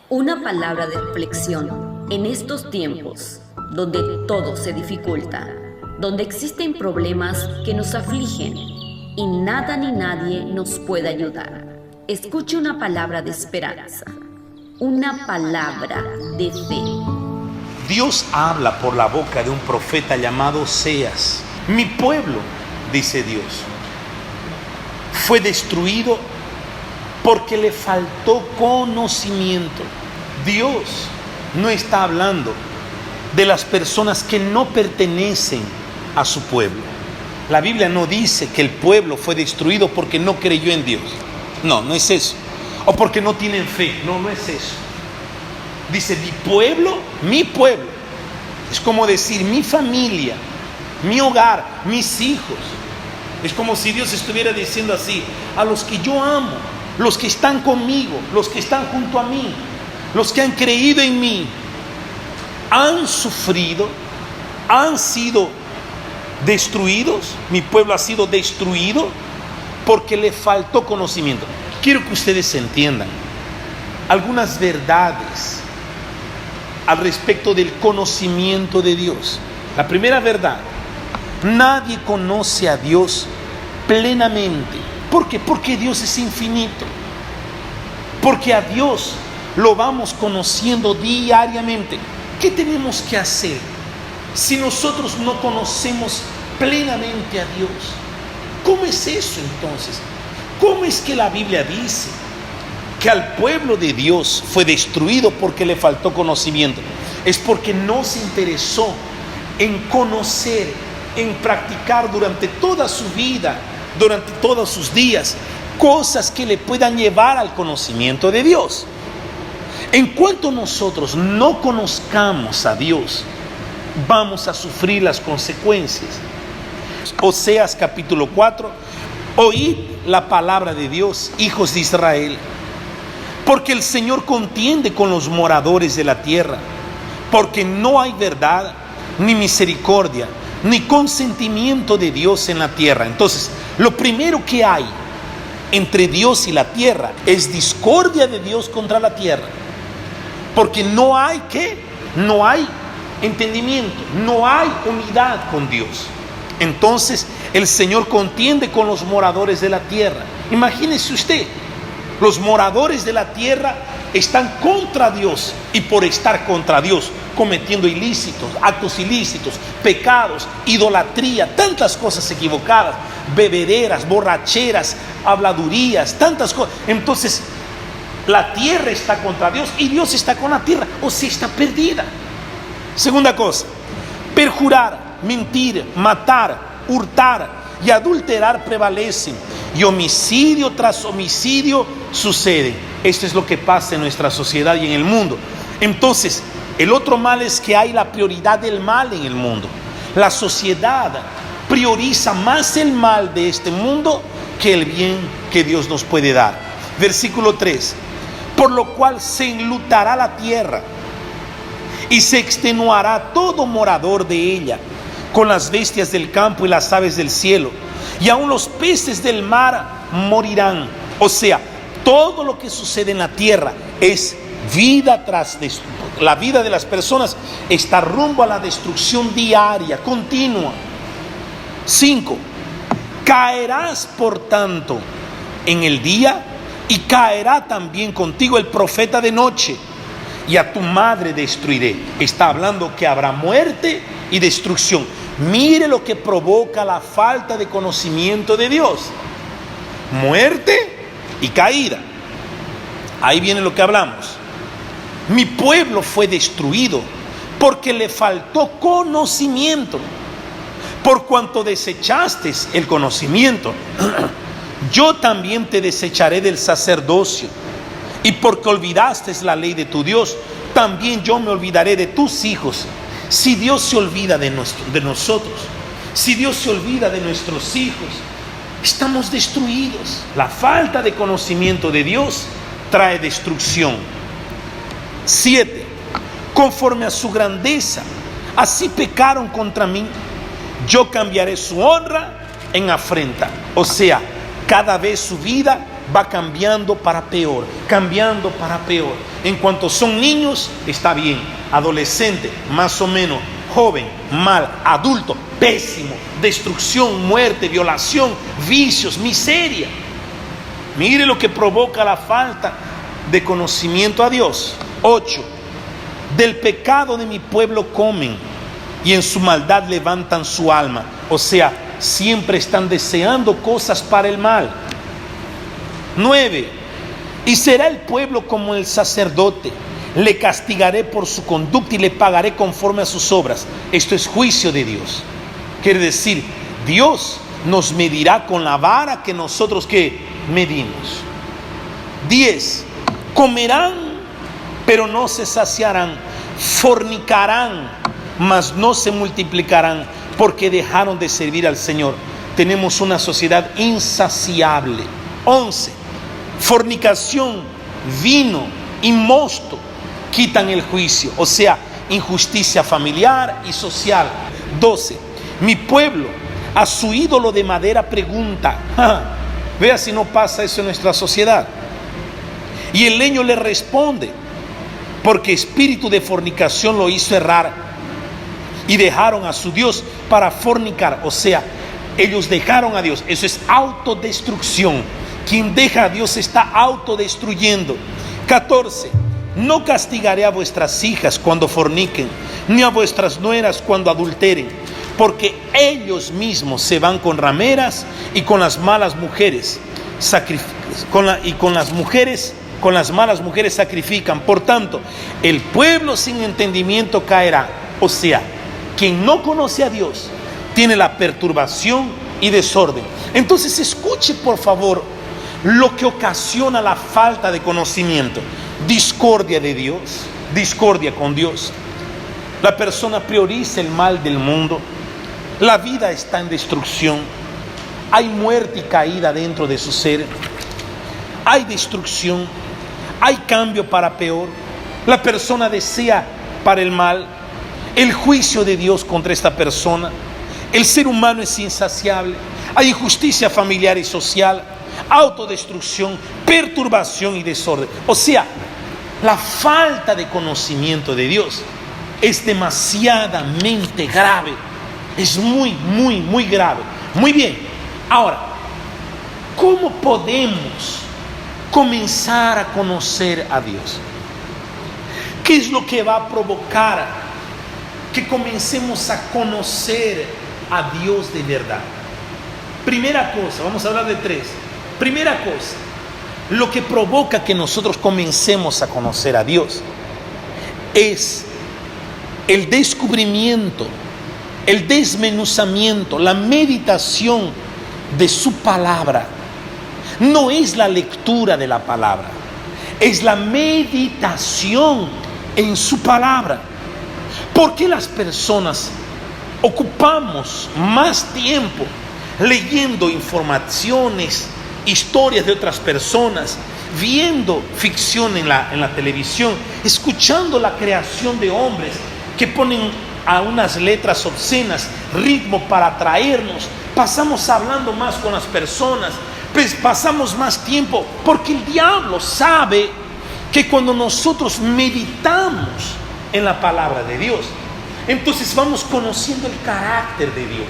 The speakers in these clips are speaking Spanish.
Una palabra de reflexión en estos tiempos donde todo se dificulta, donde existen problemas que nos afligen y nada ni nadie nos puede ayudar. Escuche una palabra de esperanza, una palabra de fe. Dios habla por la boca de un profeta llamado Oseas. Mi pueblo, dice Dios, fue destruido porque le faltó conocimiento. Dios no está hablando de las personas que no pertenecen a su pueblo. La Biblia no dice que el pueblo fue destruido porque no creyó en Dios. No, no es eso. O porque no tienen fe. No, no es eso. Dice mi pueblo. Es como decir mi familia, mi hogar, mis hijos. Es como si Dios estuviera diciendo así: a los que yo amo, los que están conmigo, los que están junto a mí, los que han creído en mí, han sufrido, han sido destruidos. Mi pueblo ha sido destruido porque le faltó conocimiento. Quiero que ustedes entiendan algunas verdades al respecto del conocimiento de Dios. La primera verdad: nadie conoce a Dios plenamente. ¿Por qué? Porque Dios es infinito. Porque a Dios lo vamos conociendo diariamente. ¿Qué tenemos que hacer si nosotros no conocemos plenamente a Dios? ¿Cómo es eso entonces? ¿Cómo es que la Biblia dice que al pueblo de Dios fue destruido porque le faltó conocimiento? Es porque no se interesó en conocer, en practicar durante toda su vida, durante todos sus días, cosas que le puedan llevar al conocimiento de Dios. En cuanto nosotros no conozcamos a Dios, vamos a sufrir las consecuencias. Oseas capítulo 4: oíd la palabra de Dios, hijos de Israel, porque el Señor contiende con los moradores de la tierra, porque no hay verdad, ni misericordia, ni consentimiento de Dios en la tierra. Entonces, lo primero que hay entre Dios y la tierra es discordia de Dios contra la tierra, porque no hay entendimiento, no hay unidad con Dios. Entonces el Señor contiende con los moradores de la tierra. Imagínese usted, los moradores de la tierra están contra Dios, y por estar contra Dios cometiendo ilícitos, actos ilícitos, pecados, idolatría, tantas cosas equivocadas, bebederas, borracheras, habladurías, tantas cosas. Entonces la tierra está contra Dios y Dios está con la tierra, o sea, está perdida. Segunda cosa: perjurar, mentir, matar, hurtar y adulterar prevalecen, y homicidio tras homicidio sucede. Esto es lo que pasa en nuestra sociedad y en el mundo. Entonces, el otro mal es que hay la prioridad del mal en el mundo. La sociedad prioriza más el mal de este mundo que el bien que Dios nos puede dar. Versículo 3: por lo cual se enlutará la tierra y se extenuará todo morador de ella, con las bestias del campo y las aves del cielo, y aun los peces del mar morirán. O sea, todo lo que sucede en la tierra es vida tras la vida de las personas está rumbo a la destrucción diaria, continua. 5: caerás por tanto en el día, y caerá también contigo el profeta de noche, y a tu madre destruiré. Está hablando que habrá muerte y destrucción. Mire lo que provoca la falta de conocimiento de Dios: muerte y caída. Ahí viene lo que hablamos. Mi pueblo fue destruido porque le faltó conocimiento. Por cuanto desechaste el conocimiento, yo también te desecharé del sacerdocio. Y porque olvidaste la ley de tu Dios, también yo me olvidaré de tus hijos. Si Dios se olvida de nosotros, si Dios se olvida de nuestros hijos, estamos destruidos. La falta de conocimiento de Dios trae destrucción. 7: conforme a su grandeza, así pecaron contra mí, yo cambiaré su honra en afrenta. O sea, cada vez su vida va cambiando para peor, cambiando para peor. En cuanto son niños, está bien. Adolescente, más o menos. Joven, mal. Adulto, pésimo. Destrucción, muerte, violación, vicios, miseria. Mire lo que provoca la falta de conocimiento a Dios. 8. Del pecado de mi pueblo comen y en su maldad levantan su alma. O sea, siempre están deseando cosas para el mal. 9. Y será el pueblo como el sacerdote. Le castigaré por su conducta y le pagaré conforme a sus obras. Esto es juicio de Dios. Quiere decir, Dios nos medirá con la vara que nosotros que medimos. 10. Comerán, pero no se saciarán. Fornicarán, mas no se multiplicarán, porque dejaron de servir al Señor. Tenemos una sociedad insaciable. 11. Fornicación, vino y mosto quitan el juicio, o sea, injusticia familiar y social. 12. Mi pueblo a su ídolo de madera pregunta. Vea si no pasa eso en nuestra sociedad. Y el leño le responde, porque espíritu de fornicación lo hizo errar y dejaron a su Dios para fornicar. O sea, ellos dejaron a Dios. Eso es autodestrucción. Quien deja a Dios está autodestruyendo. 14. No castigaré a vuestras hijas cuando forniquen, ni a vuestras nueras cuando adulteren, porque ellos mismos se van con rameras y con las malas mujeres con las malas mujeres sacrifican. Por tanto, el pueblo sin entendimiento caerá. O sea, quien no conoce a Dios tiene la perturbación y desorden. Entonces escuche por favor lo que ocasiona la falta de conocimiento. Discordia de Dios, discordia con Dios. La persona prioriza el mal del mundo. La vida está en destrucción. Hay muerte y caída dentro de su ser. Hay destrucción. Hay cambio para peor. La persona desea para el mal. El juicio de Dios contra esta persona. El ser humano es insaciable. Hay injusticia familiar y social, autodestrucción, perturbación y desorden. O sea, la falta de conocimiento de Dios es demasiadamente grave. Es muy, muy, muy grave. Muy bien. Ahora, ¿cómo podemos comenzar a conocer a Dios? ¿Qué es lo que va a provocar que comencemos a conocer a Dios de verdad? Primera cosa, vamos a hablar de 3. Primera cosa, lo que provoca que nosotros comencemos a conocer a Dios es el descubrimiento, el desmenuzamiento, la meditación de su palabra. No es la lectura de la palabra, es la meditación en su palabra. ¿Por qué las personas ocupamos más tiempo leyendo informaciones, historias de otras personas, viendo ficción en la televisión, escuchando la creación de hombres que ponen a unas letras obscenas, ritmo para atraernos? Pasamos hablando más con las personas, pues pasamos más tiempo, porque el diablo sabe que cuando nosotros meditamos en la palabra de Dios, entonces vamos conociendo el carácter de Dios,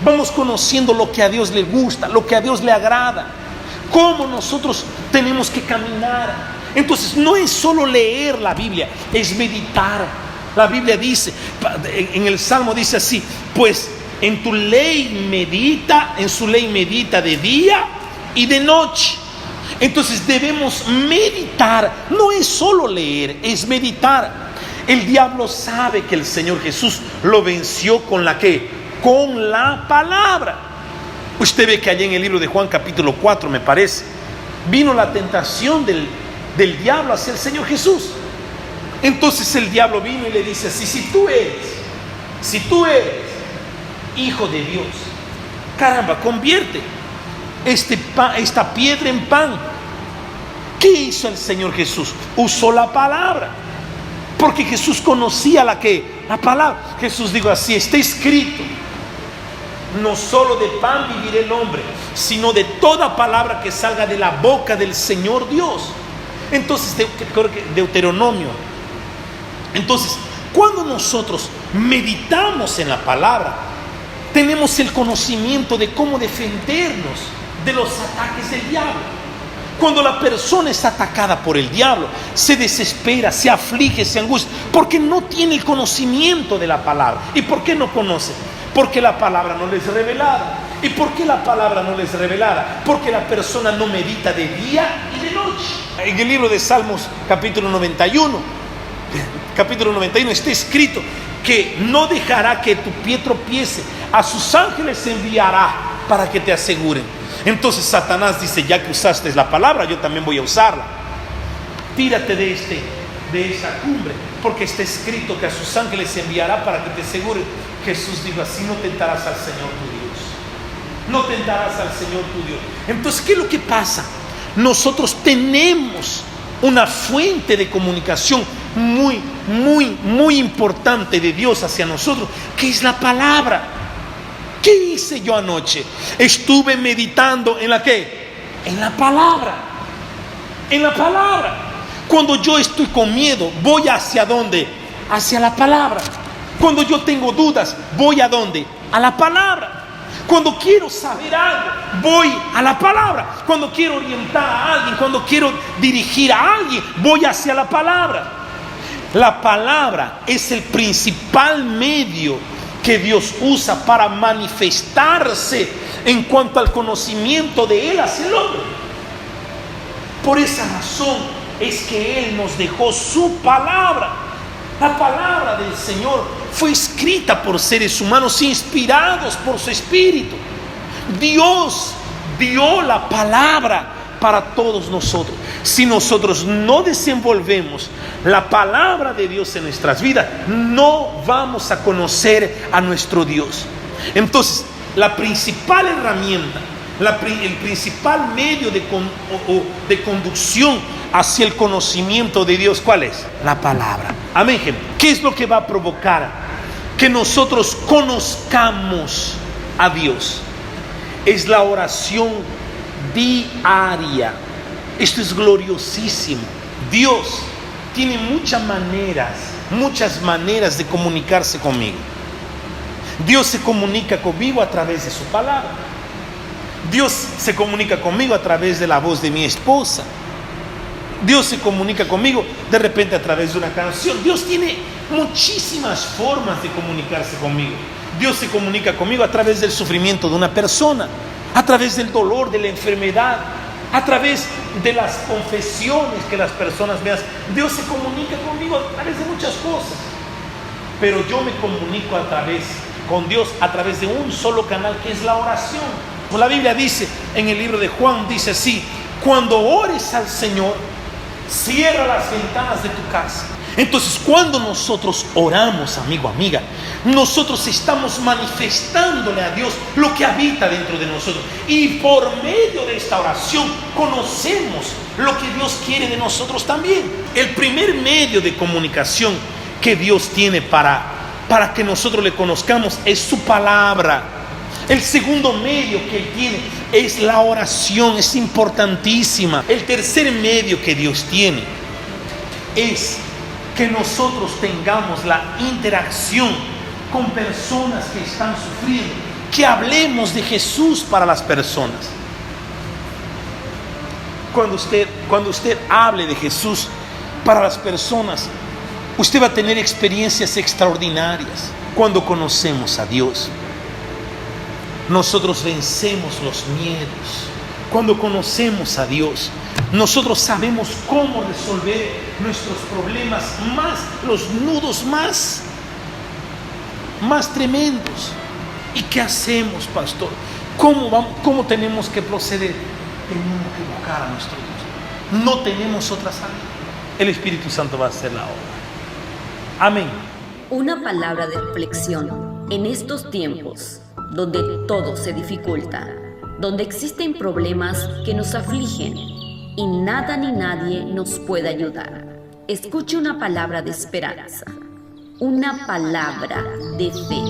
vamos conociendo lo que a Dios le gusta, lo que a Dios le agrada, cómo nosotros tenemos que caminar. Entonces no es solo leer la Biblia, es meditar. La Biblia dice, en el Salmo dice así: pues en tu ley medita, en su ley medita de día y de noche. Entonces debemos meditar. No es solo leer, es meditar. El diablo sabe que el Señor Jesús lo venció con la palabra. Usted ve que allá en el libro de Juan capítulo 4, me parece, vino la tentación del diablo hacia el Señor Jesús. Entonces el diablo vino y le dice así: si tú eres hijo de Dios, caramba, convierte esta piedra en pan. ¿Qué hizo el Señor Jesús? Usó la palabra, porque Jesús conocía la palabra. Jesús dijo así: está escrito, no solo de pan vivirá el hombre, sino de toda palabra que salga de la boca del Señor Dios. Entonces, creo que Deuteronomio. Entonces, cuando nosotros meditamos en la palabra, tenemos el conocimiento de cómo defendernos de los ataques del diablo. Cuando la persona es atacada por el diablo, se desespera, se aflige, se angustia, porque no tiene el conocimiento de la palabra. ¿Y por qué no conoce? Porque la palabra no les es revelada. ¿Y por qué la palabra no les es revelada? Porque la persona no medita de día y de noche. En el libro de Salmos, capítulo 91, está escrito que no dejará que tu pie tropiece, a sus ángeles enviará para que te aseguren. Entonces Satanás dice, ya que usaste la palabra, yo también voy a usarla. Tírate de esta cumbre, porque está escrito que a sus ángeles enviará para que te aseguren. Jesús dijo, así no tentarás al Señor tu Dios. No tentarás al Señor tu Dios. Entonces, ¿qué es lo que pasa? Nosotros tenemos una fuente de comunicación muy importante de Dios hacia nosotros, que es la palabra. ¿Qué hice yo anoche? Estuve meditando en la ¿qué? En la palabra. En la palabra. Cuando yo estoy con miedo, voy hacia ¿dónde? Hacia la palabra. Cuando yo tengo dudas, ¿voy a dónde? A la palabra. Cuando quiero saber algo, voy a la palabra. Cuando quiero orientar a alguien, cuando quiero dirigir a alguien, voy hacia la palabra. La palabra es el principal medio que Dios usa para manifestarse en cuanto al conocimiento de Él hacia el hombre. Por esa razón es que Él nos dejó su palabra. La palabra del Señor fue escrita por seres humanos inspirados por su Espíritu. Dios dio la palabra para todos nosotros. Si nosotros no desenvolvemos la palabra de Dios en nuestras vidas, no vamos a conocer a nuestro Dios. Entonces, la principal herramienta, el principal medio de conducción hacia el conocimiento de Dios, ¿cuál es? La palabra. Amén. ¿Qué es lo que va a provocar que nosotros conozcamos a Dios? Es la oración diaria. Esto es gloriosísimo. Dios tiene muchas maneras de comunicarse conmigo. Dios se comunica conmigo a través de su palabra. Dios se comunica conmigo a través de la voz de mi esposa. Dios se comunica conmigo de repente a través de una canción. Dios tiene muchísimas formas de comunicarse conmigo. Dios se comunica conmigo a través del sufrimiento de una persona, a través del dolor, de la enfermedad, a través de las confesiones que las personas me hacen. Dios se comunica conmigo a través de muchas cosas, pero yo me comunico con Dios a través de un solo canal, que es la oración. La Biblia dice en el libro de Juan, dice así: cuando ores al Señor, cierra las ventanas de tu casa. Entonces, cuando nosotros oramos, amigo, amiga, nosotros estamos manifestándole a Dios lo que habita dentro de nosotros. Y por medio de esta oración conocemos lo que Dios quiere de nosotros también. El primer medio de comunicación que Dios tiene para que nosotros le conozcamos es su palabra. El segundo medio que Él tiene es la oración, es importantísima. El tercer medio que Dios tiene es que nosotros tengamos la interacción con personas que están sufriendo, que hablemos de Jesús para las personas. Cuando usted hable de Jesús para las personas, usted va a tener experiencias extraordinarias. Cuando conocemos a Dios, nosotros vencemos los miedos. Cuando conocemos a Dios, nosotros sabemos cómo resolver nuestros problemas, los nudos más tremendos. ¿Y qué hacemos, pastor? ¿Cómo tenemos que proceder? Tenemos que buscar a nuestro Dios. No tenemos otra salida. El Espíritu Santo va a hacer la obra. Amén. Una palabra de reflexión en estos tiempos donde todo se dificulta, donde existen problemas que nos afligen y nada ni nadie nos puede ayudar. Escuche una palabra de esperanza, una palabra de fe.